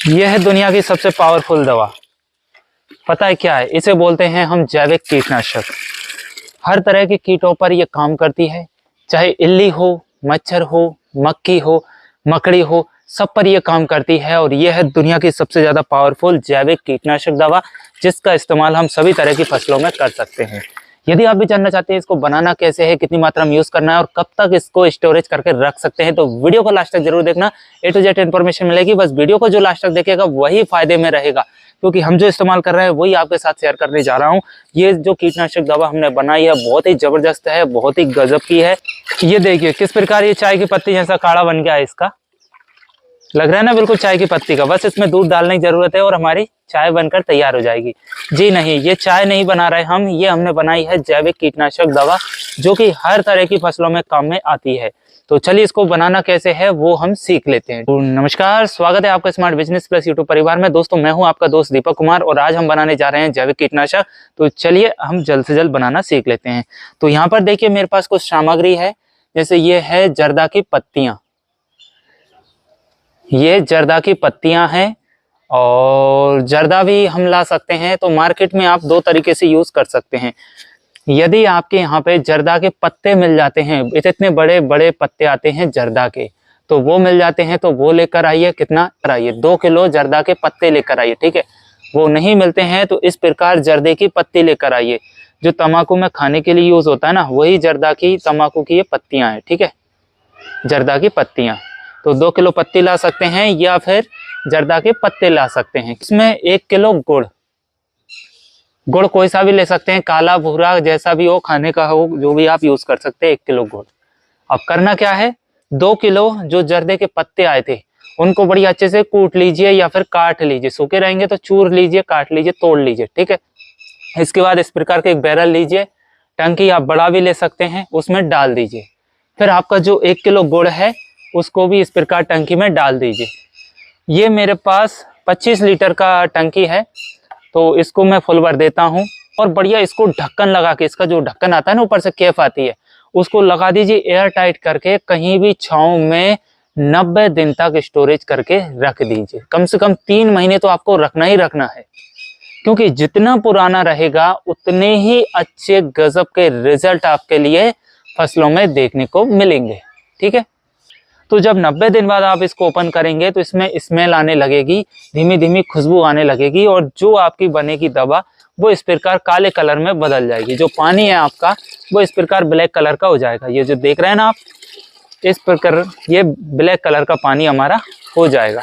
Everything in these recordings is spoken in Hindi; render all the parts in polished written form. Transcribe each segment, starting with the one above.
यह है दुनिया की सबसे पावरफुल दवा। पता है क्या है? इसे बोलते हैं हम जैविक कीटनाशक। हर तरह के कीटों पर यह काम करती है, चाहे इल्ली हो, मच्छर हो, मक्खी हो, मकड़ी हो, सब पर यह काम करती है। और यह है दुनिया की सबसे ज़्यादा पावरफुल जैविक कीटनाशक दवा, जिसका इस्तेमाल हम सभी तरह की फसलों में कर सकते हैं। यदि आप भी जानना चाहते हैं इसको बनाना कैसे है, कितनी मात्रा में यूज़ करना है और कब तक इसको स्टोरेज करके रख सकते हैं, तो वीडियो को लास्ट तक जरूर देखना। A to Z इन्फॉर्मेशन मिलेगी। बस वीडियो को जो लास्ट तक देखेगा वही फायदे में रहेगा, क्योंकि हम जो इस्तेमाल कर रहे हैं वही आपके साथ शेयर करने जा रहा हूँ। ये जो कीटनाशक दवा हमने बनाई है बहुत ही जबरदस्त है, बहुत ही गजब की है। ये देखिए किस प्रकार ये चाय की पत्ती जैसा काढ़ा बन गया है। इसका लग रहा है ना बिल्कुल चाय की पत्ती का। बस इसमें दूध डालने की जरूरत है और हमारी चाय बनकर तैयार हो जाएगी। जी नहीं, ये चाय नहीं बना रहे हम, ये हमने बनाई है जैविक कीटनाशक दवा, जो कि हर तरह की फसलों में काम में आती है। तो चलिए इसको बनाना कैसे है वो हम सीख लेते हैं। तो नमस्कार, स्वागत है आपका स्मार्ट बिजनेस प्लस यूट्यूब परिवार में। दोस्तों मैं हूं आपका दोस्त दीपक कुमार और आज हम बनाने जा रहे हैं जैविक कीटनाशक। तो चलिए हम जल्द से जल्द बनाना सीख लेते हैं। तो यहाँ पर देखिए मेरे पास कुछ सामग्री है, जैसे ये है जर्दा की पत्तियां। ये जर्दा की पत्तियां हैं और जर्दा भी हम ला सकते हैं। तो मार्केट में आप दो तरीके से यूज कर सकते हैं। यदि आपके यहाँ पे जर्दा के पत्ते मिल जाते हैं, इतने बड़े बड़े पत्ते आते हैं जर्दा के, तो वो मिल जाते हैं, तो वो लेकर आइए। कितना आइए? 2 किलो जर्दा के पत्ते लेकर आइए, ठीक है। वो नहीं मिलते हैं तो इस प्रकार जर्दे की पत्ती लेकर आइए। जो तम्बाकू में खाने के लिए यूज होता है ना, वही जर्दा की तम्बाकू की ये पत्तियां हैं, ठीक है, जर्दा की पत्तियां। तो 2 किलो पत्ती ला सकते हैं या फिर जर्दा के पत्ते ला सकते हैं। इसमें 1 किलो गुड़, गुड़ कोई सा भी ले सकते हैं, काला भूरा जैसा भी हो, खाने का हो, जो भी आप यूज कर सकते हैं। 1 किलो गुड़। अब करना क्या है, 2 किलो जो जर्दे के पत्ते आए थे उनको बड़ी अच्छे से कूट लीजिए या फिर काट लीजिए। सूखे रहेंगे तो चूर लीजिए, काट लीजिए, तोड़ लीजिए, ठीक है। इसके बाद इस प्रकार के एक बैरल लीजिए, टंकी आप बड़ा भी ले सकते हैं, उसमें डाल दीजिए। फिर आपका जो 1 किलो गुड़ है उसको भी इस प्रकार टंकी में डाल दीजिए। ये मेरे पास 25 लीटर का टंकी है, तो इसको मैं फुल भर देता हूँ। और बढ़िया इसको ढक्कन लगा के, इसका जो ढक्कन आता है ना, ऊपर से कैप आती है, उसको लगा दीजिए एयर टाइट करके। कहीं भी छांव में 90 दिन तक स्टोरेज करके रख दीजिए। कम से कम 3 महीने तो आपको रखना ही रखना है, क्योंकि जितना पुराना रहेगा उतने ही अच्छे गजब के रिजल्ट आपके लिए फसलों में देखने को मिलेंगे, ठीक है। तो जब 90 दिन बाद आप इसको ओपन करेंगे तो इसमें स्मेल आने लगेगी, धीमी धीमी खुशबू आने लगेगी, और जो आपकी बनेगी दवा वो इस प्रकार काले कलर में बदल जाएगी। जो पानी है आपका वो इस प्रकार ब्लैक कलर का हो जाएगा। ये जो देख रहे हैं ना आप, इस प्रकार ये ब्लैक कलर का पानी हमारा हो जाएगा।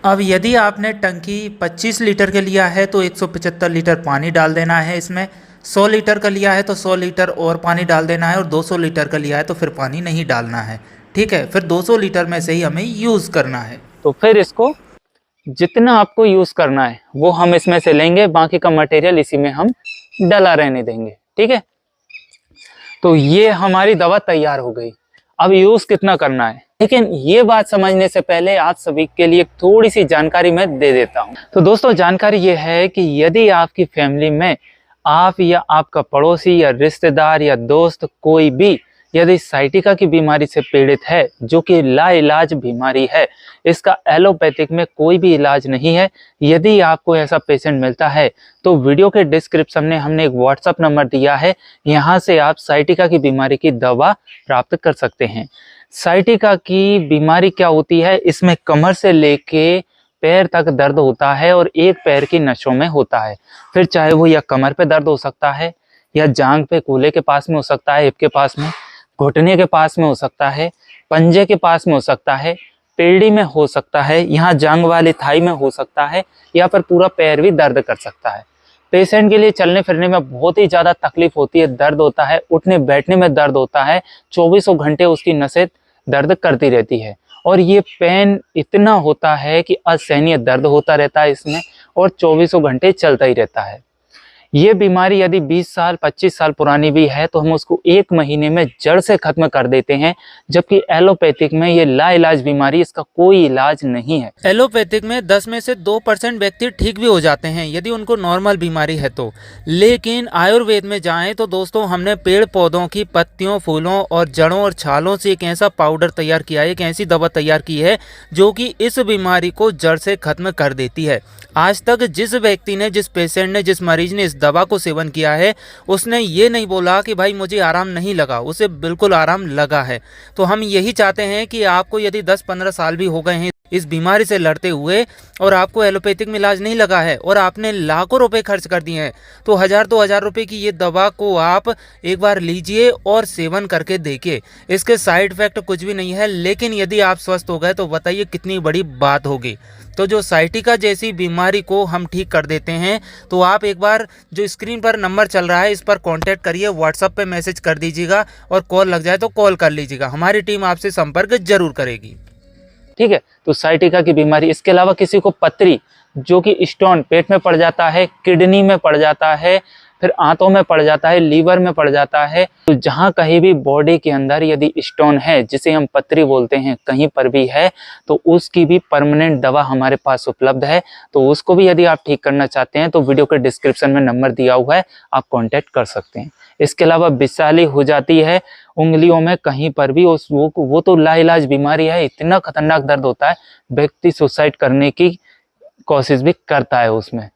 अब यदि आपने टंकी 25 लीटर के लिया है तो 175 लीटर पानी डाल देना है इसमें। 100 लीटर का लिया है तो 100 लीटर और पानी डाल देना है, और 200 लीटर का लिया है तो फिर पानी नहीं डालना है, ठीक है। फिर 200 लीटर में से ही हमें यूज़ करना है। तो फिर इसको जितना आपको यूज करना है वो हम इसमें से लेंगे, बाकी का मटेरियल इसी में हम डला रहने देंगे, ठीक है। तो ये हमारी दवा तैयार हो गई। अब यूज कितना करना है, लेकिन ये बात समझने से पहले आप सभी के लिए थोड़ी सी जानकारी मैं दे देता हूँ। तो दोस्तों जानकारी ये है कि यदि आपकी फैमिली में आप या आपका पड़ोसी या रिश्तेदार या दोस्त कोई भी यदि साइटिका की बीमारी से पीड़ित है, जो कि लाइलाज बीमारी है, इसका एलोपैथिक में कोई भी इलाज नहीं है, यदि आपको ऐसा पेशेंट मिलता है तो वीडियो के डिस्क्रिप्शन में हमने एक व्हाट्सएप नंबर दिया है, यहाँ से आप साइटिका की बीमारी की दवा प्राप्त कर सकते हैं। साइटिका की बीमारी क्या होती है, इसमें कमर से लेके पैर तक दर्द होता है और एक पैर की नसों में होता है। फिर चाहे वो या कमर पे दर्द हो सकता है, या जांग पे कूल्हे के पास में हो सकता है, हिप के पास में, घुटने के पास में हो सकता है, पंजे के पास में हो सकता है, पेड़ी में हो सकता है, यहाँ जांग वाली थाई में हो सकता है, या फिर पूरा पैर भी दर्द कर सकता है। पेशेंट के लिए चलने फिरने में बहुत ही ज़्यादा तकलीफ होती है, दर्द होता है, उठने बैठने में दर्द होता है, 24 घंटे उसकी नसें दर्द करती रहती है। और ये पेन इतना होता है कि असहनीय दर्द होता रहता है इसमें, और 24 घंटे चलता ही रहता है। ये बीमारी यदि 20 साल 25 साल पुरानी भी है तो हम उसको 1 महीने में जड़ से खत्म कर देते हैं, जबकि एलोपैथिक में ये लाइलाज बीमारी, इसका कोई इलाज नहीं है। एलोपैथिक में 10 में से 2% व्यक्ति ठीक भी हो जाते हैं यदि उनको नॉर्मल बीमारी है तो। लेकिन आयुर्वेद में जाएं तो दोस्तों हमने पेड़ पौधों की पत्तियों, फूलों और जड़ों और छालों से एक ऐसा पाउडर तैयार किया है, एक ऐसी दवा तैयार की है जो कि इस बीमारी को जड़ से खत्म कर देती है। आज तक जिस व्यक्ति ने, जिस पेशेंट ने, जिस मरीज ने इस दवा को सेवन किया है उसने ये नहीं बोला कि भाई मुझे आराम नहीं लगा, उसे बिल्कुल आराम लगा है। तो हम यही चाहते हैं कि आपको यदि 10-15 साल भी हो गए हैं इस बीमारी से लड़ते हुए और आपको एलोपैथिक में इलाज नहीं लगा है और आपने लाखों रुपए खर्च कर दिए हैं, तो 1000-2000 रुपए की ये दवा को आप एक बार लीजिए और सेवन करके देखिए। इसके साइड इफेक्ट कुछ भी नहीं है, लेकिन यदि आप स्वस्थ हो गए तो बताइए कितनी बड़ी बात होगी। तो जो साइटिका जैसी बीमारी को हम ठीक कर देते हैं, तो आप एक बार जो स्क्रीन पर नंबर चल रहा है इस पर कांटेक्ट करिए, व्हाट्सएप पे मैसेज कर दीजिएगा और कॉल लग जाए तो कॉल कर लीजिएगा, हमारी टीम आपसे संपर्क जरूर करेगी। ठीक है, तो साइटिका की बीमारी, इसके अलावा किसी को पथरी जो कि स्टोन पेट में पड़ जाता है, किडनी में पड़ जाता है, फिर आंतों में पड़ जाता है, लीवर में पड़ जाता है, तो जहां कहीं भी बॉडी के अंदर यदि स्टोन है जिसे हम पथरी बोलते हैं, कहीं पर भी है, तो उसकी भी परमानेंट दवा हमारे पास उपलब्ध है। तो उसको भी यदि आप ठीक करना चाहते हैं तो वीडियो के डिस्क्रिप्शन में नंबर दिया हुआ है, आप कॉन्टेक्ट कर सकते हैं। इसके अलावा बिसाली हो जाती है उंगलियों में कहीं पर भी, वो तो लाइलाज बीमारी है, इतना खतरनाक दर्द होता है, व्यक्ति सुसाइड करने की कोशिश भी करता है उसमें,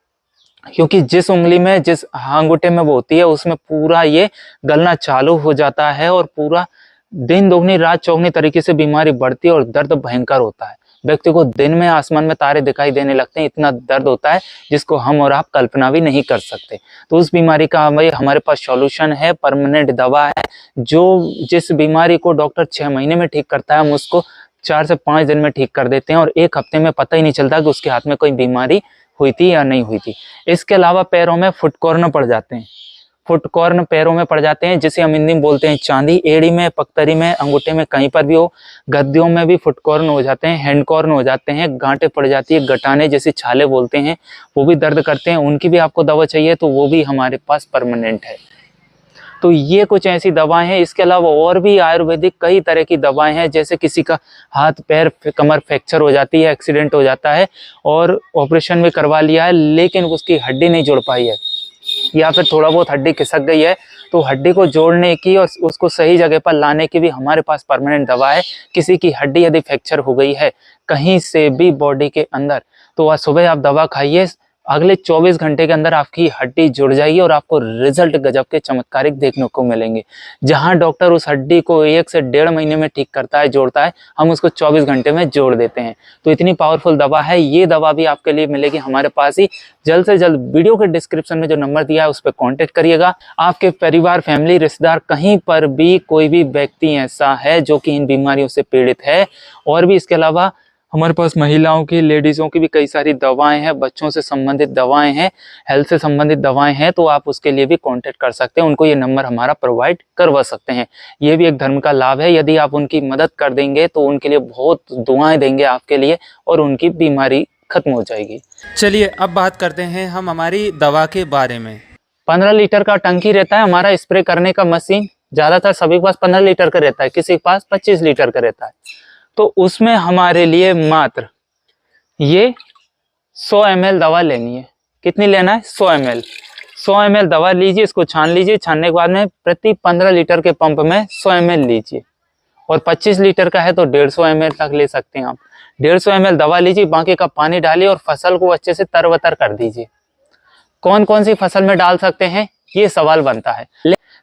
क्योंकि जिस उंगली में, जिस अंगूठे में वो होती है उसमें पूरा ये गलना चालू हो जाता है और पूरा दिन दोगुनी रात चौगुनी तरीके से बीमारी बढ़ती है और दर्द भयंकर होता है। व्यक्ति को दिन में आसमान में तारे दिखाई देने लगते हैं, इतना दर्द होता है जिसको हम और आप कल्पना भी नहीं कर सकते। तो उस बीमारी का हमारे पास सॉल्यूशन है, परमानेंट दवा है, जो जिस बीमारी को डॉक्टर 6 महीने में ठीक करता है हम उसको 4 से 5 दिन में ठीक कर देते हैं और 1 हफ्ते में पता ही नहीं चलता कि उसके हाथ में कोई बीमारी हुई थी या नहीं हुई थी। इसके अलावा पैरों में फुटकॉर्न पड़ जाते हैं, फुटकॉर्न पैरों में पड़ जाते हैं जिसे हम हिंदी में बोलते हैं चांदी, एड़ी में, पगतरी में, अंगूठे में, कहीं पर भी हो। गद्दियों में भी फुटकॉर्न हो जाते हैं, हैंडकॉर्न हो जाते हैं, गांठें पड़ जाती है, गटाने जैसे छाले बोलते हैं, वो भी दर्द करते हैं, उनकी भी आपको दवा चाहिए तो वो भी हमारे पास परमानेंट है। तो ये कुछ ऐसी दवाएं हैं। इसके अलावा और भी आयुर्वेदिक कई तरह की दवाएं हैं, जैसे किसी का हाथ पैर कमर फ्रैक्चर हो जाती है, एक्सीडेंट हो जाता है और ऑपरेशन भी करवा लिया है लेकिन उसकी हड्डी नहीं जुड़ पाई है या फिर थोड़ा बहुत हड्डी खिसक गई है, तो हड्डी को जोड़ने की और उसको सही जगह पर लाने की भी हमारे पास परमानेंट दवा है। किसी की हड्डी यदि फ्रैक्चर हो गई है कहीं से भी बॉडी के अंदर, तो आज सुबह आप दवा खाइए, अगले 24 घंटे के अंदर आपकी हड्डी जुड़ जाएगी और आपको रिजल्ट गजब के चमत्कारिक देखने को मिलेंगे। जहां डॉक्टर उस हड्डी को 1 से 1.5 महीने में ठीक करता है, जोड़ता है, हम उसको 24 घंटे में जोड़ देते हैं। तो इतनी पावरफुल दवा है। ये दवा भी आपके लिए मिलेगी हमारे पास ही। जल्द से जल्द वीडियो के डिस्क्रिप्शन में जो नंबर दिया है उस पर कॉन्टेक्ट करिएगा। आपके परिवार, फैमिली, रिश्तेदार कहीं पर भी कोई भी व्यक्ति ऐसा है जो कि इन बीमारियों से पीड़ित है, और भी इसके अलावा हमारे पास महिलाओं की, लेडीज़ों की भी कई सारी दवाएं हैं, बच्चों से संबंधित दवाएं हैं, हेल्थ से संबंधित दवाएं हैं, तो आप उसके लिए भी कांटेक्ट कर सकते हैं। उनको ये नंबर हमारा प्रोवाइड करवा सकते हैं। ये भी एक धर्म का लाभ है। यदि आप उनकी मदद कर देंगे तो उनके लिए बहुत दुआएं देंगे आपके लिए और उनकी बीमारी खत्म हो जाएगी। चलिए अब बात करते हैं हम हमारी दवा के बारे में। 15 लीटर का टंकी रहता है हमारा स्प्रे करने का मशीन। ज़्यादातर सभी के पास 15 लीटर का रहता है, किसी के पास 25 लीटर का रहता है। तो उसमें हमारे लिए मात्र ये 100 ml दवा लेनी है। कितनी लेना है? 100 ml। 100 ml दवा लीजिए, इसको छान लीजिए। छानने के बाद में प्रति 15 लीटर के पंप में 100 ml लीजिए, और 25 लीटर का है तो 150 ml तक ले सकते हैं आप। 150 ml दवा लीजिए, बाकी का पानी डालिए और फसल को अच्छे से तरबतर कर दीजिए। कौन कौन सी फसल में डाल सकते हैं ये सवाल बनता है।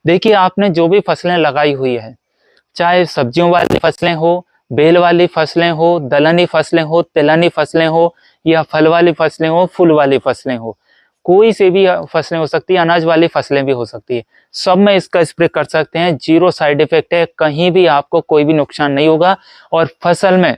देखिए, आपने जो भी फसलें लगाई हुई है, चाहे सब्जियों वाली फसलें हो, बेल वाली फसलें हो, दलहनी फसलें हो, तिलहनी फसलें हो, या फल वाली फसलें हो, फूल वाली फसलें हो, कोई से भी फसलें हो सकती है, अनाज वाली फसलें भी हो सकती है, सब में इसका स्प्रे कर सकते हैं। 0 साइड इफेक्ट है, कहीं भी आपको कोई भी नुकसान नहीं होगा। और फसल में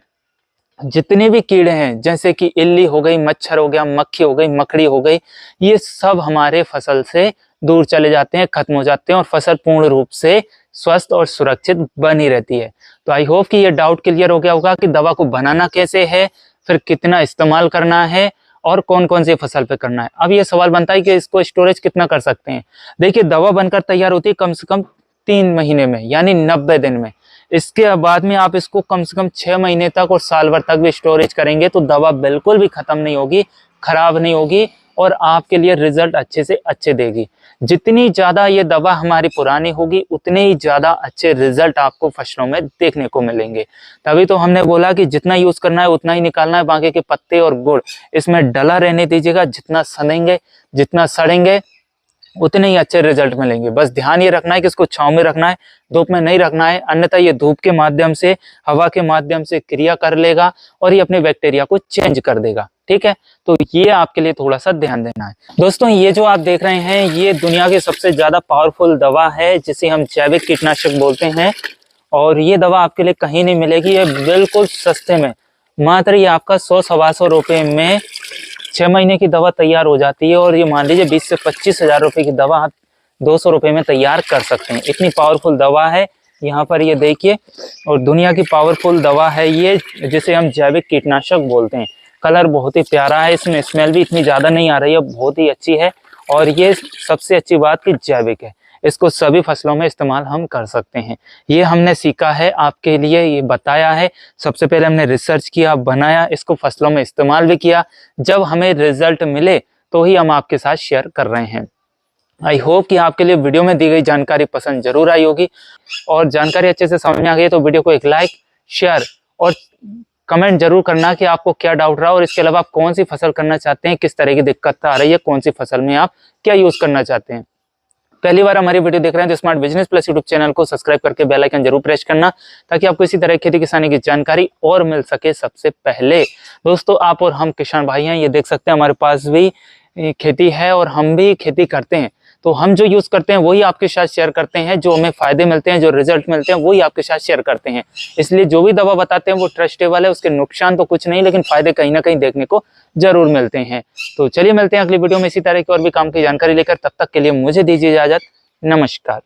जितने भी कीड़े हैं, जैसे कि इल्ली हो गई, मच्छर हो गया, मक्खी हो गई, मकड़ी हो गई, ये सब हमारे फसल से दूर चले जाते हैं, खत्म हो जाते हैं और फसल पूर्ण रूप से स्वस्थ और सुरक्षित बनी रहती है। तो आई होप कि ये डाउट क्लियर हो गया होगा कि दवा को बनाना कैसे है, फिर कितना इस्तेमाल करना है और कौन कौन सी फसल पे करना है। अब ये सवाल बनता है कि इसको स्टोरेज कितना कर सकते हैं। देखिए, दवा बनकर तैयार होती है कम से कम 3 महीने में, यानी 90 दिन में। इसके बाद में आप इसको कम से कम 6 महीने तक और साल भर तक भी स्टोरेज करेंगे तो दवा बिल्कुल भी खत्म नहीं होगी, खराब नहीं होगी और आपके लिए रिजल्ट अच्छे से अच्छे देगी। जितनी ज्यादा ये दवा हमारी पुरानी होगी उतने ही ज्यादा अच्छे रिजल्ट आपको फसलों में देखने को मिलेंगे। तभी तो हमने बोला कि जितना यूज करना है उतना ही निकालना है, बाकी के पत्ते और गुड़ इसमें डला रहने दीजिएगा। जितना सड़ेंगे, जितना सड़ेंगे उतने ही अच्छे रिजल्ट मिलेंगे। बस ध्यान ये रखना है कि इसको छांव में रखना है, धूप में नहीं रखना है, अन्यथा ये धूप के माध्यम से, हवा के माध्यम से क्रिया कर लेगा और ये अपने बैक्टीरिया को चेंज कर देगा। ठीक है, तो ये आपके लिए थोड़ा सा ध्यान देना है। दोस्तों, ये जो आप देख रहे हैं ये दुनिया की सबसे ज्यादा पावरफुल दवा है जिसे हम जैविक कीटनाशक बोलते हैं। और ये दवा आपके लिए कहीं नहीं मिलेगी, ये बिल्कुल सस्ते में, मात्र ये आपका 100-125 रुपए में 6 महीने की दवा तैयार हो जाती है। और ये मान लीजिए 20 से 25 हजार रुपए की दवा आप 200 रुपए में तैयार कर सकते हैं। इतनी पावरफुल दवा है, यहाँ पर ये देखिए। और दुनिया की पावरफुल दवा है ये, जिसे हम जैविक कीटनाशक बोलते हैं। कलर बहुत ही प्यारा है, इसमें स्मेल भी इतनी ज्यादा नहीं आ रही है, बहुत ही अच्छी है। और ये सबसे अच्छी बात कि जैविक है, इसको सभी फसलों में इस्तेमाल हम कर सकते हैं। ये हमने सीखा है, आपके लिए ये बताया है। सबसे पहले हमने रिसर्च किया, बनाया, इसको फसलों में इस्तेमाल भी किया। जब हमें रिजल्ट मिले तो ही हम आपके साथ शेयर कर रहे हैं। आई होप कि आपके लिए वीडियो में दी गई जानकारी पसंद जरूर आई होगी और जानकारी अच्छे से समझ में आ गई तो वीडियो को एक लाइक, शेयर और कमेंट जरूर करना कि आपको क्या डाउट रहा और इसके अलावा आप कौन सी फसल करना चाहते हैं, किस तरह की दिक्कत आ रही है, कौन सी फसल में आप क्या यूज करना चाहते हैं। पहली बार हमारी वीडियो देख रहे हैं तो smart business plus YouTube channel को सब्सक्राइब करके बेल आइकन जरूर प्रेस करना ताकि आपको इसी तरह खेती किसानी की जानकारी और मिल सके सबसे पहले। दोस्तों, आप और हम किसान भाई हैं, ये देख सकते हैं हमारे पास भी खेती है और हम भी खेती करते हैं। तो हम जो यूज करते हैं वही आपके साथ शेयर करते हैं, जो हमें फायदे मिलते हैं, जो रिजल्ट मिलते हैं वही आपके साथ शेयर करते हैं। इसलिए जो भी दवा बताते हैं वो ट्रस्टेबल है, उसके नुकसान तो कुछ नहीं लेकिन फायदे कहीं ना कहीं देखने को जरूर मिलते हैं। तो चलिए मिलते हैं अगली वीडियो में इसी तरह की और भी काम की जानकारी लेकर। तब तक के लिए मुझे दीजिए इजाजत। नमस्कार।